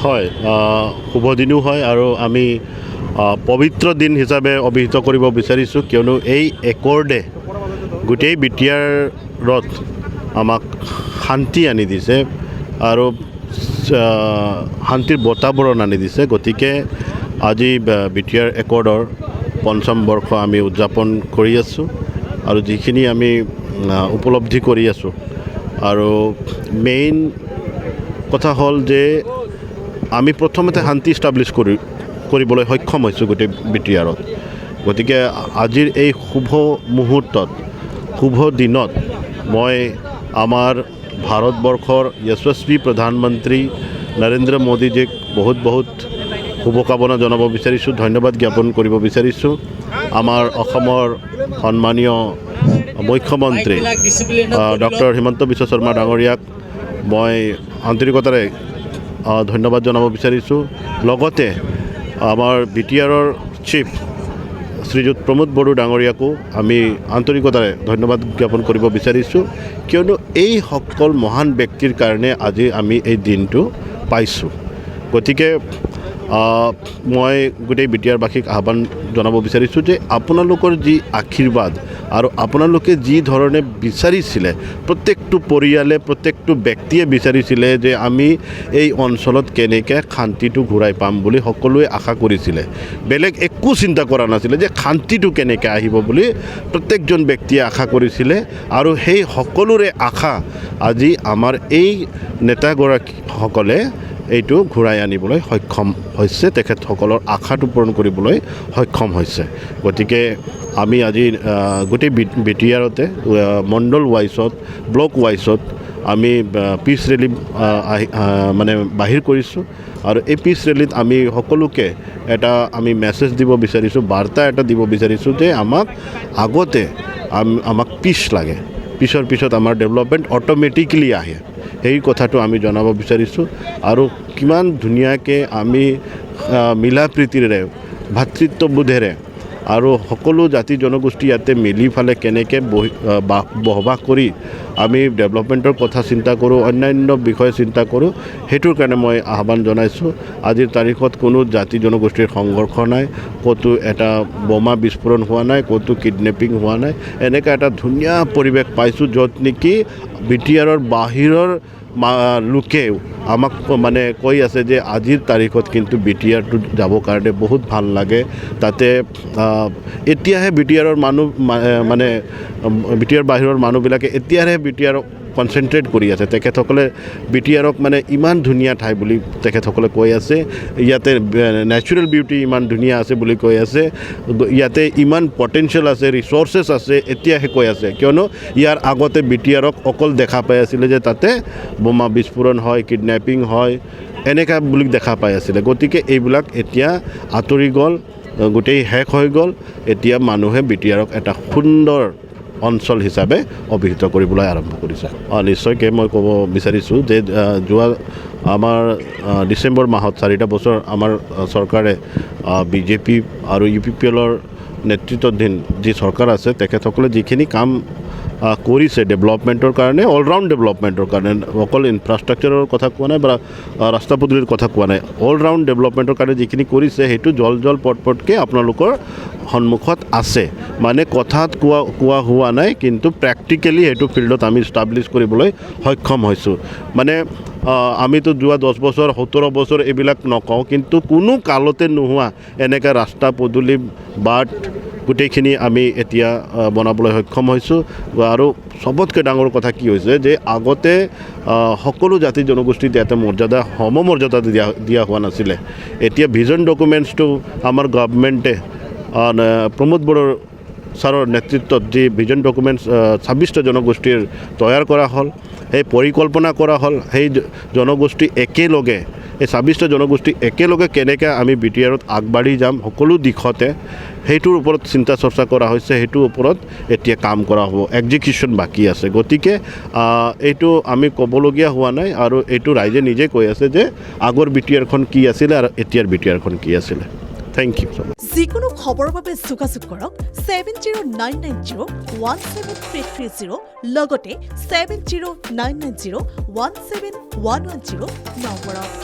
হয় শুভ দিনো হয় আৰু আমি পবিত্ৰ দিন হিচাপে অভিহিত কৰিব বিচাৰিছোঁ কিয়নো এই একৰ্ডে গোটেই বিটিআৰত আমাক শান্তি আনি দিছে আৰু শান্তিৰ বাতাবৰণ আনি দিছে গতিকে আজি বিটিআৰ একৰ্ডৰ পঞ্চম বৰ্ষ আমি উদযাপন কৰি আছোঁ আৰু যিখিনি আমি উপলব্ধি কৰি আছোঁ আৰু মেইন কথা হ'ল যে আমি প্ৰথমতে শান্তি ইষ্টাব্লিছ কৰিবলৈ সক্ষম হৈছোঁ গোটেই বিটিআৰত গতিকে আজিৰ এই শুভ মুহূৰ্তত শুভ দিনত মই আমাৰ ভাৰতবৰ্ষৰ যশস্বী প্ৰধানমন্ত্ৰী নৰেন্দ্ৰ মোদীজীক বহুত শুভকামনা জনাব বিচাৰিছোঁ ধন্যবাদ জ্ঞাপন কৰিব বিচাৰিছোঁ আমাৰ অসমৰ সন্মানীয় মুখ্যমন্ত্ৰী ডক্টৰ হিমন্ত বিশ্ব শৰ্মা ডাঙৰীয়াক মই আন্তৰিকতাৰে ধন্যবাদ জনাব বিচাৰিছোঁ লগতে আমাৰ বিটিআৰৰ চিফ শ্ৰীযুত প্ৰমোদ বড়ো ডাঙৰীয়াকো আমি আন্তৰিকতাৰে ধন্যবাদ জ্ঞাপন কৰিব বিচাৰিছোঁ কিয়নো এই সকল মহান ব্যক্তিৰ কাৰণে আজি আমি এই দিনটো পাইছোঁ গতিকে মই গোটেই বিটিআৰবাসীক আহ্বান জনাব বিচাৰিছোঁ যে আপোনালোকৰ যি আশীৰ্বাদ আৰু আপোনালোকে যি ধৰণে বিচাৰিছিলে প্ৰত্যেকটো পৰিয়ালে প্ৰত্যেকটো ব্যক্তিয়ে বিচাৰিছিলে যে আমি এই অঞ্চলত কেনেকৈ শান্তিটো ঘূৰাই পাম বুলি সকলোৱে আশা কৰিছিলে বেলেগ একো চিন্তা কৰা নাছিলে যে শান্তিটো কেনেকৈ আহিব বুলি প্ৰত্যেকজন ব্যক্তিয়ে আশা কৰিছিলে আৰু সেই সকলোৰে আশা আজি আমাৰ এই নেতাগৰাকীসকলে এইটো ঘূৰাই আনিবলৈ সক্ষম হৈছে তেখেতসকলৰ আশাটো পূৰণ কৰিবলৈ সক্ষম হৈছে গতিকে আমি আজি গোটেই বিটিআৰতে মণ্ডল ৱাইজত ব্লক ৱাইজত আমি পিচ ৰেলী মানে বাহিৰ কৰিছোঁ আৰু এই পিচ ৰেলীত আমি সকলোকে এটা আমি মেছেজ দিব বিচাৰিছোঁ বাৰ্তা এটা দিব বিচাৰিছোঁ যে আগতে আমাক পিচ লাগে পিছত আমাৰ ডেভেলপমেণ্ট অট'মেটিকলি আহে সেই কথাটো আমি জনাব বিচাৰিছোঁ আৰু কিমান ধুনীয়াকৈ আমি মিলা প্ৰীতিৰে ভাতৃত্ববোধেৰে আৰু সকলো জাতি জনগোষ্ঠী ইয়াতে মিলি ফালে কেনেকৈ বসবাস কৰি আমি ডেভেলপমেণ্টৰ কথা চিন্তা কৰোঁ অন্যান্য বিষয়ে চিন্তা কৰোঁ সেইটোৰ কাৰণে মই আহ্বান জনাইছোঁ আজিৰ তাৰিখত কোনো জাতি জনগোষ্ঠীৰ সংঘৰ্ষ নাই ক'তো এটা বোমা বিস্ফোৰণ হোৱা নাই ক'তো কিডনেপিং হোৱা নাই এনেকুৱা এটা ধুনীয়া পৰিৱেশ পাইছোঁ য'ত নেকি বিটিআৰৰ বাহিৰৰ লোকেও আমাক মানে কৈ আছে যে আজিৰ তাৰিখত কিন্তু বিটিআৰটো যাবৰ কাৰণে বহুত ভাল লাগে তাতে এতিয়াহে বিটিআৰৰ মানুহ মানে বিটিআৰ বাহিৰৰ মানুহবিলাকে এতিয়াহে বিটিআৰক কনচেনট্ৰেট কৰি আছে তেখেতসকলে বিটিআৰক মানে ইমান ধুনীয়া ঠাই বুলি তেখেতসকলে কৈ আছে ইয়াতে নেচাৰেল বিউটি ইমান ধুনীয়া আছে বুলি কৈ আছে ইয়াতে ইমান পটেনচিয়েল আছে ৰিচোৰ্চেছ আছে এতিয়াহে কৈ আছে কিয়নো ইয়াৰ আগতে বিটিআৰক অকল দেখা পাই আছিলে যে তাতে বোমা বিস্ফোৰণ হয় কিডনেপিং হয় এনেকুৱা বুলি দেখা পাই আছিলে গতিকে এইবিলাক এতিয়া আঁতৰি গ'ল গোটেই শেষ হৈ গ'ল এতিয়া মানুহে বিটিআৰক এটা সুন্দৰ অঞ্চল হিচাপে অভিহিত কৰিবলৈ আৰম্ভ কৰিছে নিশ্চয়কৈ মই ক'ব বিচাৰিছোঁ যে যোৱা আমাৰ ডিচেম্বৰ মাহত 4টা বছৰ আমাৰ চৰকাৰে বিজেপি আৰু UPPLৰ নেতৃত্বাধীন যি চৰকাৰ আছে তেখেতসকলে যিখিনি কাম কৰিছে ডেভেলপমেণ্টৰ কাৰণে অলৰাউণ্ড ডেভেলপমেণ্টৰ কাৰণে অকল ইনফ্ৰাষ্ট্ৰাকচাৰৰ কথা কোৱা নাই বা ৰাস্তা পদূলিৰ কথা কোৱা নাই অলৰাউণ্ড ডেভেলপমেণ্টৰ কাৰণে যিখিনি কৰিছে সেইটো জল পটকৈ আপোনালোকৰ সন্মুখত আছে মানে কথাত কোৱা হোৱা নাই কিন্তু প্ৰেক্টিকেলি সেইটো ফিল্ডত আমি ইষ্টাব্লিছ কৰিবলৈ সক্ষম হৈছোঁ মানে আমিতো যোৱা 10 বছৰ 17 বছৰ এইবিলাক নকওঁ কিন্তু কোনো কালতে নোহোৱা এনেকৈ ৰাস্তা পদূলি বাট গোটেইখিনি আমি এতিয়া বনাবলৈ সক্ষম হৈছোঁ আৰু সবতকৈ ডাঙৰ কথা কি হৈছে যে আগতে সকলো জাতি জনগোষ্ঠীত ইয়াতে সমমৰ্যাদা দিয়া হোৱা নাছিলে এতিয়া ভিজন ডকুমেণ্টছটো আমাৰ গভৰ্ণমেণ্টে প্ৰমোদ বড়োৰ ছাৰৰ নেতৃত্বত যি ভিজন ডকুমেণ্টছ 26টা জনগোষ্ঠীৰ তৈয়াৰ কৰা হ'ল সেই পৰিকল্পনা কৰা হ'ল সেই জনগোষ্ঠী একেলগে এই 26টা জনগোষ্ঠী একেলগে কেনেকৈ আমি বিটিআৰত আগবাঢ়ি যাম সকলো দিশতে সেইটোৰ ওপৰত চিন্তা চৰ্চা কৰা হৈছে সেইটোৰ ওপৰত এতিয়া কাম কৰা হ'ব এক্সিকিউশ্যন বাকী আছে গতিকে এইটো আমি ক'বলগীয়া হোৱা নাই আৰু এইটো ৰাইজে নিজে কৈ আছে যে আগৰ বিটিআৰখন কি আছিলে আৰু এতিয়াৰ বিটিআৰখন কি আছিলে থ্যাংক ইউ যিকোনো খবৰৰ বাবে যোগাযোগ কৰক 7099017330 লগতে 7099017110 নম্বৰত